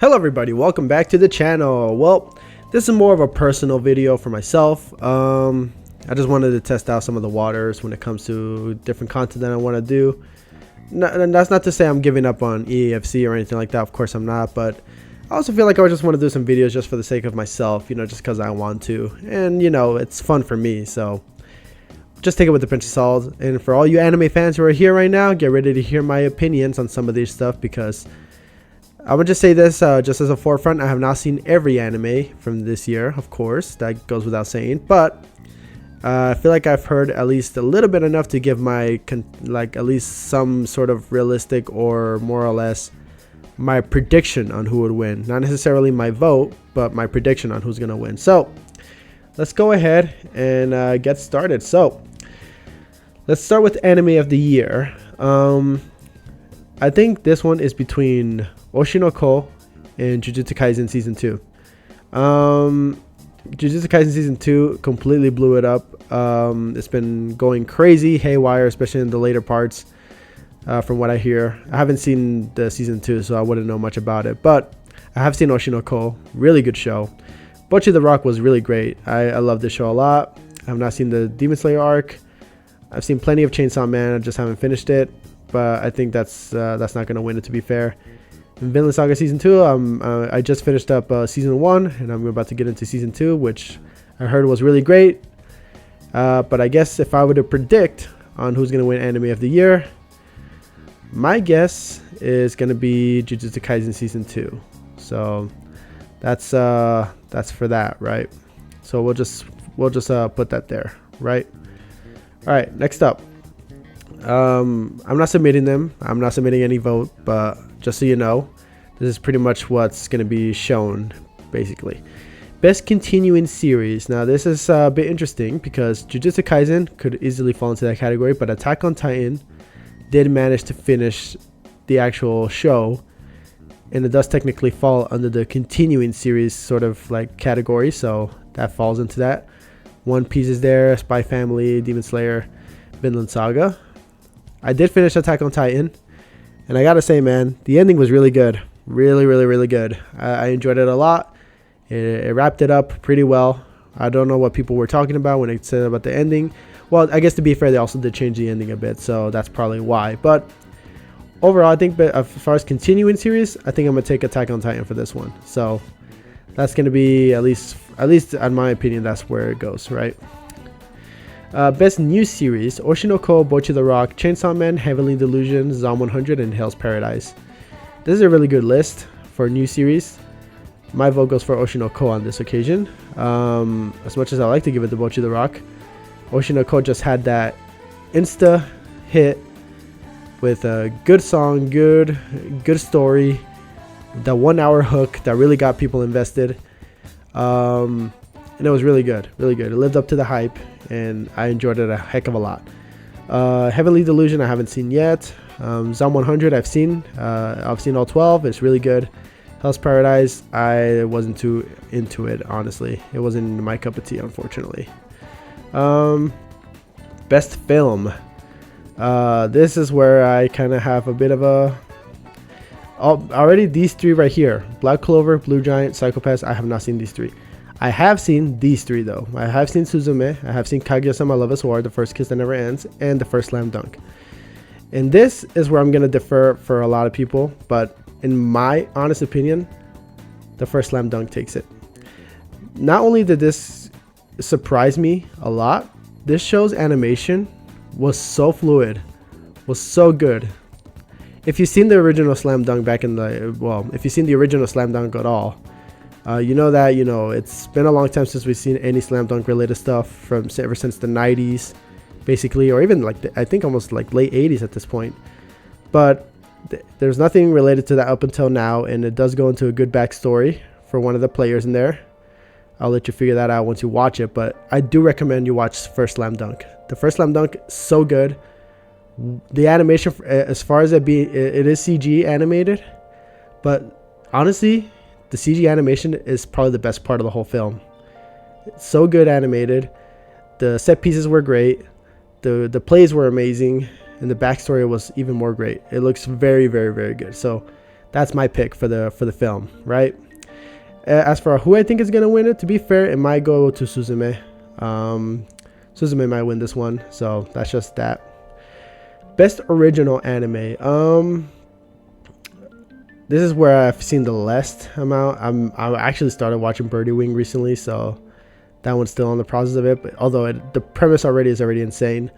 Hello everybody, welcome back to the channel. Well, this is more of a personal video for myself. I just wanted to test out some of the waters when it comes to different content that I want to do. And that's not to say I'm giving up on EAFC or anything like that. Of course I'm not, but I also feel like I just want to do some videos just for the sake of myself, just because I want to. And it's fun for me, so just take it with a pinch of salt. And for all you anime fans who are here right now, get ready to hear my opinions on some of these stuff, because I would just say this just as a forefront. I have not seen every anime from this year, of course, that goes without saying, but I feel like I've heard at least a little bit enough to give my at least some sort of realistic or more or less my prediction on who would win. Not necessarily my vote, but my prediction on who's gonna win. So let's go ahead and get started. So let's start with anime of the year. I think this one is between Oshinoko and Jujutsu Kaisen Season 2. Jujutsu Kaisen Season 2 completely blew it up. It's been going crazy, haywire, especially in the later parts, from what I hear. I haven't seen the Season 2, so I wouldn't know much about it. But I have seen Oshinoko. Really good show. Bocchi the Rock was really great. I love this show a lot. I have not seen the Demon Slayer arc. I've seen plenty of Chainsaw Man. I just haven't finished it. But I think that's not going to win it, to be fair. In Vinland Saga Season 2, I just finished up Season 1, and I'm about to get into Season 2, which I heard was really great. But I guess if I were to predict on who's going to win Anime of the Year, my guess is going to be Jujutsu Kaisen Season 2. So that's for that, right? So we'll just put that there, right? All right, next up. I'm not submitting them. I'm not submitting any vote, but just so you know, this is pretty much what's going to be shown, basically. Best continuing series. Now, this is a bit interesting because Jujutsu Kaisen could easily fall into that category, but Attack on Titan did manage to finish the actual show, and it does technically fall under the continuing series sort of like category, so that falls into that. One Piece is there, Spy Family, Demon Slayer, Vinland Saga. I did finish Attack on Titan, and I gotta say, man, the ending was really good. Really good. I enjoyed it a lot. It wrapped it up pretty well. I don't know what people were talking about when they said about the ending. Well, I guess to be fair, they also did change the ending a bit, so that's probably why. But overall, I think as far as continuing series, I think I'm gonna take Attack on Titan for this one. So that's gonna be at least in my opinion, that's where it goes, right? Best new series: Oshinoko, Bocchi the Rock, Chainsaw Man, Heavenly Delusion, Zom 100, and Hell's Paradise. This is a really good list for new series. My vote goes for Oshinoko on this occasion. As much as I like to give it to Bocchi the Rock, Oshinoko just had that insta hit with a good song, good story, the 1 hour hook that really got people invested. And it was really good. It lived up to the hype, and I enjoyed it a heck of a lot. Heavenly Delusion I haven't seen yet. Zom 100 I've seen all 12. It's really good. Hell's Paradise, I wasn't too into it, honestly. It wasn't my cup of tea, unfortunately. Best film. This is where I kind of have a bit of a... already these three right here. Black Clover, Blue Giant, Psycho-Pass. I have not seen these three. I have seen these three, though. I have seen Suzume. I have seen Kaguya-sama Love is War, The First Kiss That Never Ends, and The First Slam Dunk. And this is where I'm going to differ for a lot of people, but in my honest opinion, The First Slam Dunk takes it. Not only did this surprise me a lot, this show's animation was so fluid, was so good. If you've seen the original Slam Dunk if you've seen the original Slam Dunk at all, you know that, it's been a long time since we've seen any Slam Dunk related stuff ever since the 90s, basically, or even I think almost like late 80s at this point. But there's nothing related to that up until now, and it does go into a good backstory for one of the players in there. I'll let you figure that out once you watch it, but I do recommend you watch First Slam Dunk. The First Slam Dunk is so good. The animation, as far as it is CG animated, but honestly, the CG animation is probably the best part of the whole film. It's so good animated. The set pieces were great. The plays were amazing, and the backstory was even more great. It looks very good. So That's my pick for the film, right? As for who I think is gonna win it, to be fair, it might go to Suzume. Suzume might win this one, so that's just that. Best original anime. This is where I've seen the least amount. I actually started watching Birdie Wing recently, so that one's still on the process of it. But although the premise is already insane.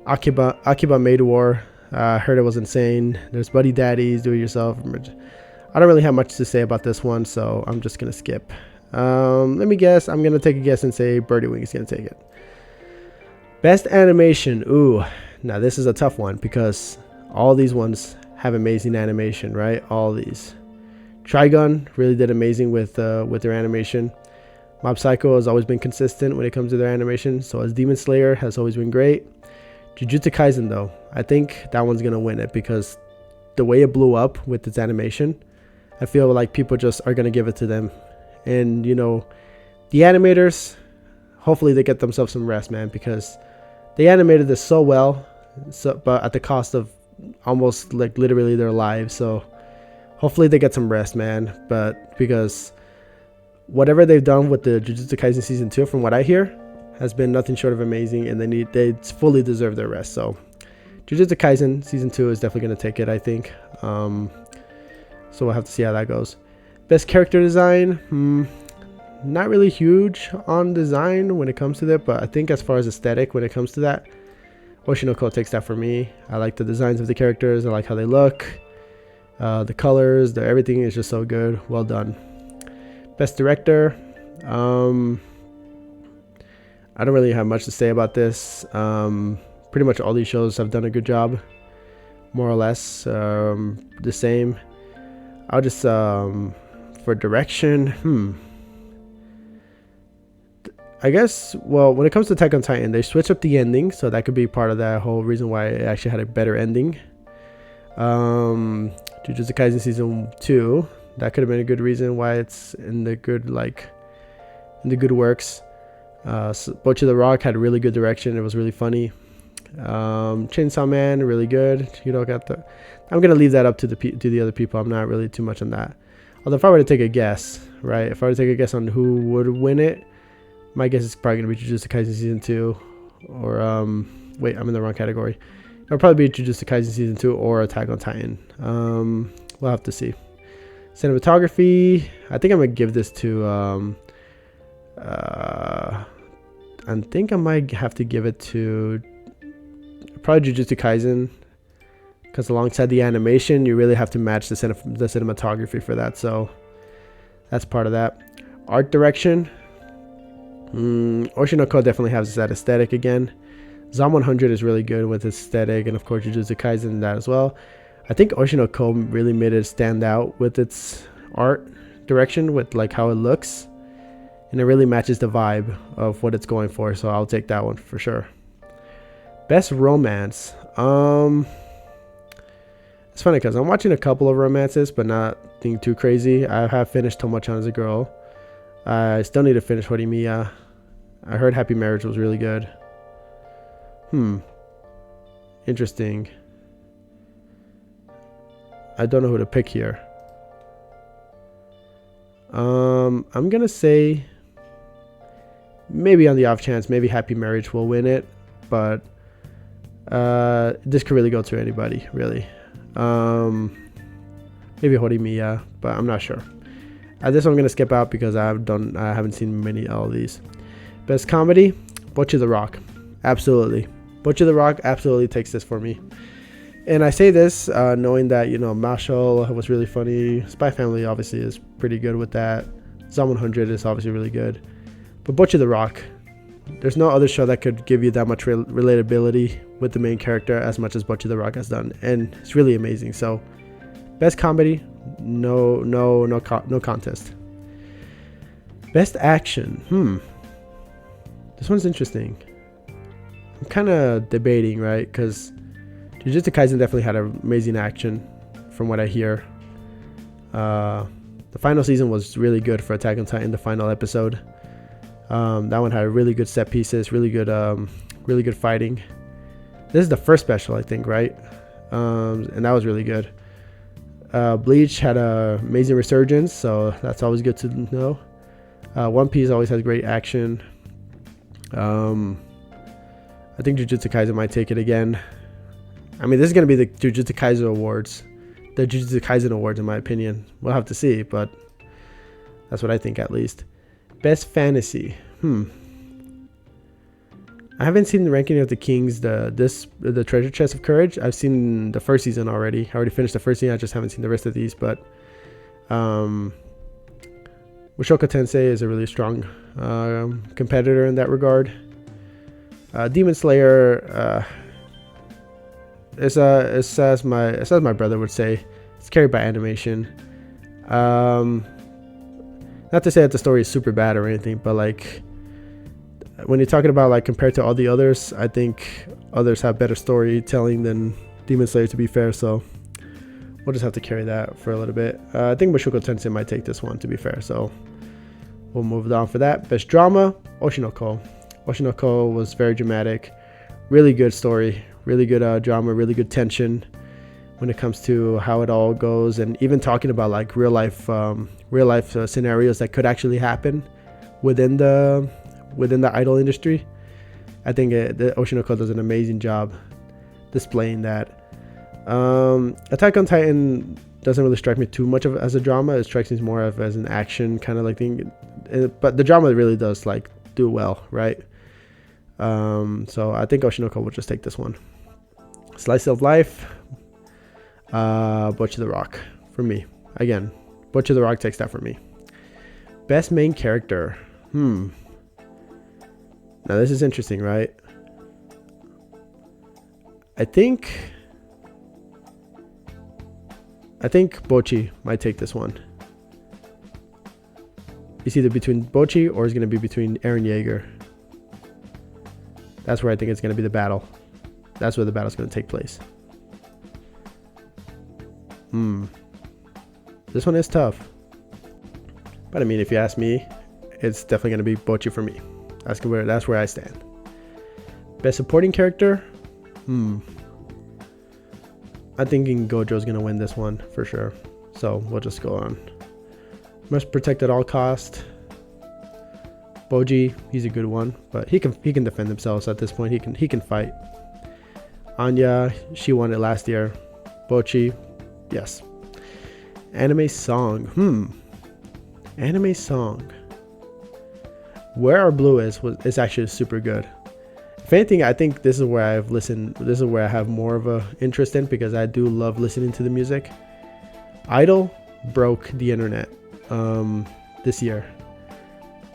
Akiba Maid War. I heard it was insane. There's Buddy Daddies, Do It Yourself. I don't really have much to say about this one, so I'm just gonna skip. Let me guess. I'm gonna take a guess and say Birdie Wing is gonna take it. Best animation. Ooh, now this is a tough one because all these ones have amazing animation, right? All these. Trigun really did amazing with their animation. Mob Psycho has always been consistent when it comes to their animation. So has Demon Slayer has always been great. Jujutsu Kaisen though, I think that one's gonna win it because the way it blew up with its animation, I feel like people just are gonna give it to them. And you know, the animators, hopefully they get themselves some rest, man, because they animated this so well, but at the cost of almost like literally their lives. So hopefully they get some rest, man. But because whatever they've done with the Jujutsu Kaisen season 2, from what I hear, has been nothing short of amazing, and they fully deserve their rest. So Jujutsu Kaisen season 2 is definitely going to take it, I think. So we'll have to see how that goes. Best character design, not really huge on design when it comes to that, but I think as far as aesthetic, when it comes to that, Oshinoko takes that for me. I like the designs of the characters. I like how they look. The colors, everything is just so good. Well done. Best director. I don't really have much to say about this. Pretty much all these shows have done a good job. More or less the same. I'll just, for direction, I guess, well, when it comes to Attack on Titan, they switch up the ending, so that could be part of that whole reason why it actually had a better ending. Jujutsu Kaisen season 2, that could have been a good reason why it's in the good, in the good works. Bocchi the Rock had really good direction. It was really funny. Chainsaw Man, really good. You know, I'm gonna leave that up to the other people. I'm not really too much on that. Although if I were to take a guess, right? If I were to take a guess on who would win it, my guess is probably gonna be Jujutsu Kaisen season 2, or wait, I'm in the wrong category. It'll probably be Jujutsu Kaisen season 2 or Attack on Titan. We'll have to see. Cinematography, I think I'm gonna give this to I think I might have to give it to probably Jujutsu Kaisen, because alongside the animation, you really have to match the cinematography for that. So that's part of that. Art direction, Oshinoko definitely has that aesthetic again. Zom 100 is really good with aesthetic, and of course Jujutsu Kaisen that as well. I think Oshinoko really made it stand out with its art direction, with like how it looks, and it really matches the vibe of what it's going for. So I'll take that one for sure. Best romance. It's funny because I'm watching a couple of romances, but not being too crazy. I have finished Tomo-chan as a girl. I still need to finish Horimiya. I heard Happy Marriage was really good. Interesting. I don't know who to pick here. I'm gonna say maybe on the off chance, maybe Happy Marriage will win it, but this could really go to anybody, really. Maybe Horimiya, but I'm not sure. This one I'm gonna skip out because I haven't seen all of these. Best comedy, Bocchi the Rock, absolutely. Bocchi the Rock absolutely takes this for me. And I say this knowing that, you know, Mashle was really funny. Spy Family obviously is pretty good with that. Zom 100 is obviously really good. But Bocchi the Rock, there's no other show that could give you that much relatability with the main character as much as Bocchi the Rock has done. And it's really amazing. So, best comedy, no contest. Best action, this one's interesting. I'm kind of debating, right? Because Jujutsu Kaisen definitely had amazing action, from what I hear. The final season was really good for Attack on Titan. The final episode, that one had really good set pieces, really good fighting. This is the first special, I think, right? And that was really good. Bleach had a amazing resurgence, so that's always good to know. One Piece always has great action. I think Jujutsu Kaisen might take it again. I mean, this is going to be the Jujutsu Kaisen Awards. The Jujutsu Kaisen Awards, in my opinion. We'll have to see, but that's what I think at least. Best Fantasy. I haven't seen the ranking of the Kings, the Treasure Chest of Courage. I've seen the first season already. I already finished the first season. I just haven't seen the rest of these, but Mushoku Tensei is a really strong competitor in that regard. Demon Slayer, it's as my brother would say, it's carried by animation. Not to say that the story is super bad or anything, but like when you're talking about like compared to all the others, I think others have better storytelling than Demon Slayer, to be fair. So we'll just have to carry that for a little bit. I think Mushoku Tensei might take this one, to be fair. So we'll move on for that. Best Drama, Oshinoko. Oshinoko was very dramatic, really good story, really good drama, really good tension when it comes to how it all goes, and even talking about like real life scenarios that could actually happen within the idol industry. I think the Oshinoko does an amazing job displaying that. Attack on Titan doesn't really strike me too much as a drama. It strikes me more as an action kind of like thing, but the drama really does like do well, right? So I think Oshinoko will just take this one. Slice of Life, Butcher the Rock for me. Again, Butcher the Rock takes that for me. Best main character. Now this is interesting, right? I think Bocchi might take this one. It's either between Bocchi or it's going to be between Eren Yeager. That's where I think it's going to be the battle. That's where the battle's going to take place. This one is tough. But I mean, if you ask me, it's definitely going to be Bocchi for me. That's where I stand. Best supporting character? I'm thinking Gojo's going to win this one for sure. So we'll just go on. Must protect at all cost. Boji, he's a good one, but he can defend himself at this point. He can fight. Anya, she won it last year. Bocchi, yes. Anime song. Anime song. Where Our Blue is actually super good. If anything, I think this is where I've listened. This is where I have more of a interest in, because I do love listening to the music. Idol broke the internet this year.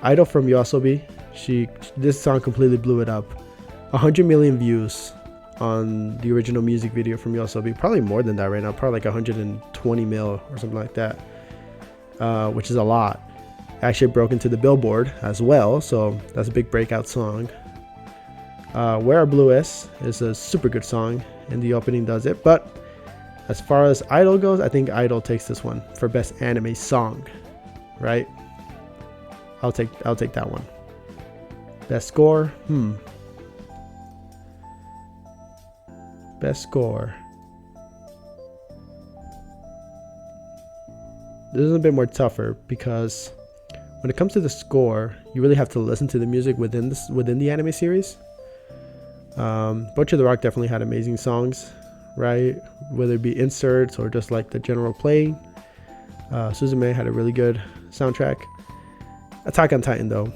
Idol from YOASOBI, this song completely blew it up. 100 million views on the original music video from YOASOBI. Probably more than that right now. Probably like 120 mil or something like that, which is a lot. Actually broke into the Billboard as well, so that's a big breakout song. Where Our Blue is a super good song, and the opening does it. But as far as Idol goes, I think Idol takes this one for best anime song, right? I'll take that one. Best score, Best score. This is a bit more tougher, because when it comes to the score, you really have to listen to the music within the anime series. Butcher the Rock definitely had amazing songs, right? Whether it be inserts or just like the general play. Suzume had a really good soundtrack. Attack on Titan, though,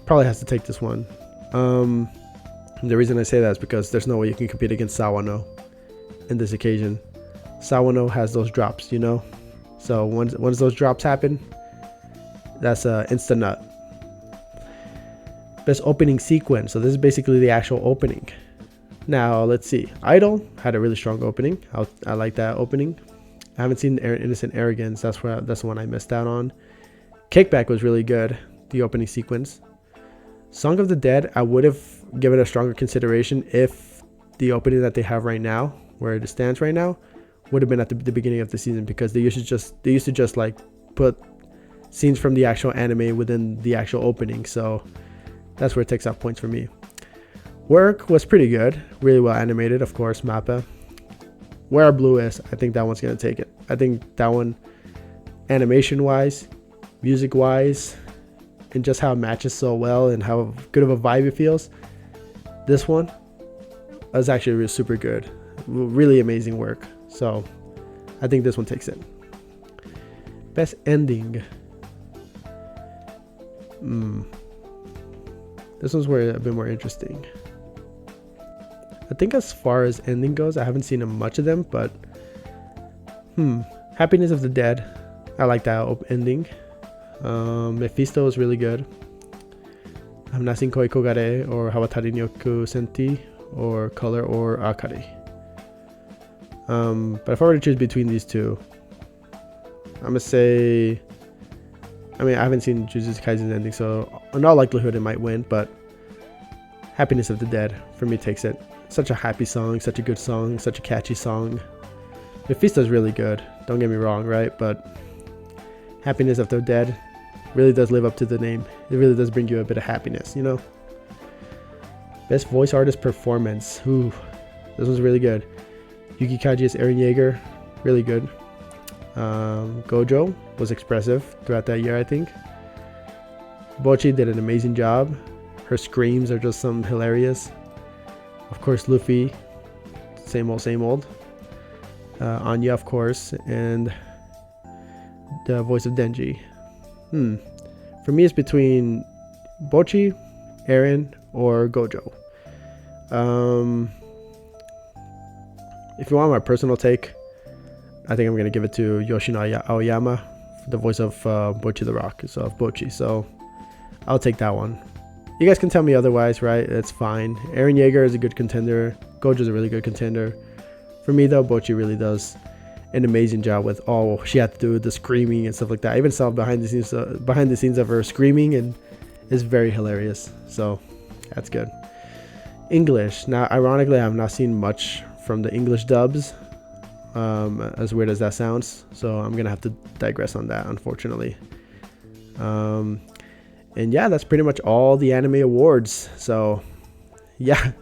probably has to take this one. The reason I say that is because there's no way you can compete against Sawano in this occasion. Sawano has those drops, you know? So once those drops happen, that's a instant nut. Best opening sequence. So this is basically the actual opening. Now let's see. Idol had a really strong opening. I like that opening. I haven't seen Innocent Arrogance. That's the one I missed out on. Kickback was really good, the opening sequence. Song of the Dead, I would have given a stronger consideration if the opening that they have right now, where it stands right now, would have been at the beginning of the season, because they used to just like put scenes from the actual anime within the actual opening. So that's where it takes off points for me. Work was pretty good, really well animated, of course, Mappa. Where Our Blue is, I think that one's gonna take it. I think that one, animation wise, music wise, and just how it matches so well and how good of a vibe it feels, this one is actually really super good. Really amazing work. So I think this one takes it. Best ending. This one's where a bit more interesting. I think as far as ending goes, I haven't seen much of them, but Happiness of the Dead, I like that ending. Mephisto is really good. I'm Nasin Koi Kogare or Hawatari Nyoku Senti or Color or Akari. But if I were to choose between these two, I'm gonna say, I mean, I haven't seen Jujutsu Kaisen's ending, so in all likelihood it might win, but Happiness of the Dead for me takes it. Such a happy song, such a good song, such a catchy song. Mephisto's really good, don't get me wrong, right? But Happiness of the Dead really does live up to the name. It really does bring you a bit of happiness, you know? Best voice artist performance. Ooh, this one's really good. Yuki Kaji's Eren Yeager, really good. Gojo was expressive throughout that year, I think. Bocchi did an amazing job. Her screams are just some hilarious. Of course, Luffy, same old, same old. Anya, of course, and the voice of Denji. For me, it's between Bocchi, Eren, or Gojo. If you want my personal take, I think I'm going to give it to Yoshino Aoyama, the voice of Bocchi the Rock, so of Bocchi. So I'll take that one. You guys can tell me otherwise, right? It's fine. Eren Yeager is a good contender. Gojo's a really good contender. For me, though, Bocchi really does an amazing job with all she had to do with the screaming and stuff like that. I even saw behind the scenes of her screaming, and it's very hilarious. So that's good. English. Now, ironically, I have not seen much from the English dubs, as weird as that sounds. So I'm gonna have to digress on that, unfortunately. And yeah, that's pretty much all the anime awards. So yeah.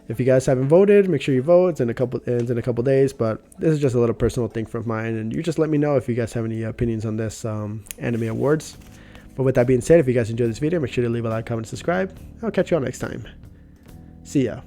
If you guys haven't voted, make sure you vote. It's in a couple days, but this is just a little personal thing from mine, and you just let me know if you guys have any opinions on this anime awards. But with that being said, if you guys enjoyed this video, make sure to leave a like, comment, subscribe. I'll catch you all next time. See ya.